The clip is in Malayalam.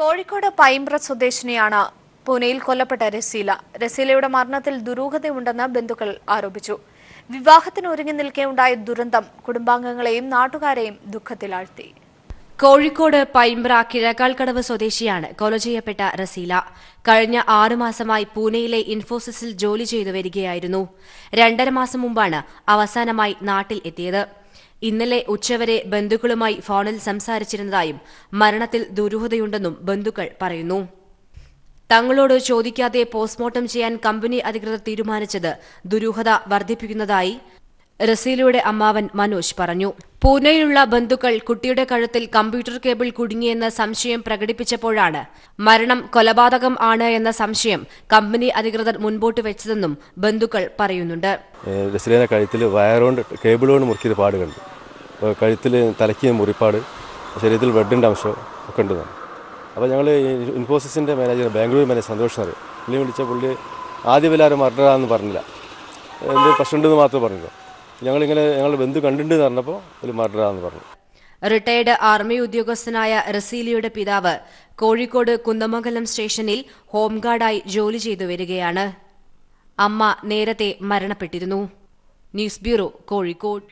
കോഴിക്കോട് പൈമ്പ്ര സ്വദേശിനിയാണ് പൂനെയിൽ കൊല്ലപ്പെട്ട രസീല. രസീലയുടെ മരണത്തിൽ ദുരൂഹതയുണ്ടെന്ന് ബന്ധുക്കൾ ആരോപിച്ചു. വിവാഹത്തിന് ഒരുങ്ങി നിൽക്കെ ഉണ്ടായ ദുരന്തം കുടുംബാംഗങ്ങളെയും നാട്ടുകാരെയും ദുഃഖത്തിലാഴ്ത്തി. കോഴിക്കോട് പൈമ്പ്ര കിഴക്കാൽക്കടവ് സ്വദേശിയാണ് കൊല ചെയ്യപ്പെട്ട റസീല. കഴിഞ്ഞ 6 മാസമായി പൂനെയിലെ ഇൻഫോസിസിൽ ജോലി ചെയ്തു വരികയായിരുന്നു. 2.5 മാസം മുമ്പാണ് അവസാനമായി നാട്ടിൽ എത്തിയത്. ഇന്നലെ ഉച്ചവരെ ബന്ധുക്കളുമായി ഫോണിൽ സംസാരിച്ചിരുന്നതായും മരണത്തിൽ ദുരൂഹതയുണ്ടെന്നും ബന്ധുക്കൾ പറയുന്നു. തങ്ങളോട് ചോദിക്കാതെ പോസ്റ്റ്മോർട്ടം ചെയ്യാൻ കമ്പനി അധികൃതർ തീരുമാനിച്ചത് ദുരൂഹത വർദ്ധിപ്പിക്കുന്നതായി റസീലയുടെ അമ്മാവൻ മനോജ് പറഞ്ഞു. പൂനെയിലുള്ള ബന്ധുക്കൾ കുട്ടിയുടെ കഴുത്തിൽ കമ്പ്യൂട്ടർ കേബിൾ കുടുങ്ങിയെന്ന സംശയം പ്രകടിപ്പിച്ചപ്പോഴാണ് മരണം കൊലപാതകം ആണ് എന്ന സംശയം കമ്പനി അധികൃതർ മുൻപോട്ട് വെച്ചതെന്നും ബന്ധുക്കൾ പറയുന്നുണ്ട്. റസീലയുടെ കഴുത്തിൽ വയറുകൊണ്ട് കേബിൾ കൊണ്ട് മുറിക്കിയത് പാടുകളുണ്ട്. കഴുത്തിൽ തലയ്ക്ക് മുറിപ്പാട്, ശരീരത്തിൽ ബ്ലഡിൻ്റെ അംശം ഒക്കെ ഉണ്ട്. അപ്പോൾ ഞങ്ങൾ ഇൻഫോസിസിൻ്റെ manager, Bangalore manager Santhosh sir പുള്ളി വിളിച്ച പുള്ളി ആദ്യം എല്ലാവരും മർഡറാന്ന് പറഞ്ഞില്ല, എന്ത് പ്രശ്നമുണ്ടെന്ന് മാത്രമേ പറഞ്ഞുള്ളൂ. ഞങ്ങളുടെ ബന്ധു കണ്ടിട്ടുണ്ടെന്ന് പറഞ്ഞപ്പോൾ ഒരു മർഡറാന്ന് പറഞ്ഞു. റിട്ടയർഡ് ആർമി ഉദ്യോഗസ്ഥനായ റസീലയുടെ പിതാവ് കോഴിക്കോട് കുന്ദമംഗലം സ്റ്റേഷനിൽ ഹോംഗാർഡായി ജോലി ചെയ്തു വരികയാണ്. അമ്മ നേരത്തെ മരണപ്പെട്ടിരുന്നു. News bureau, Kozhikode.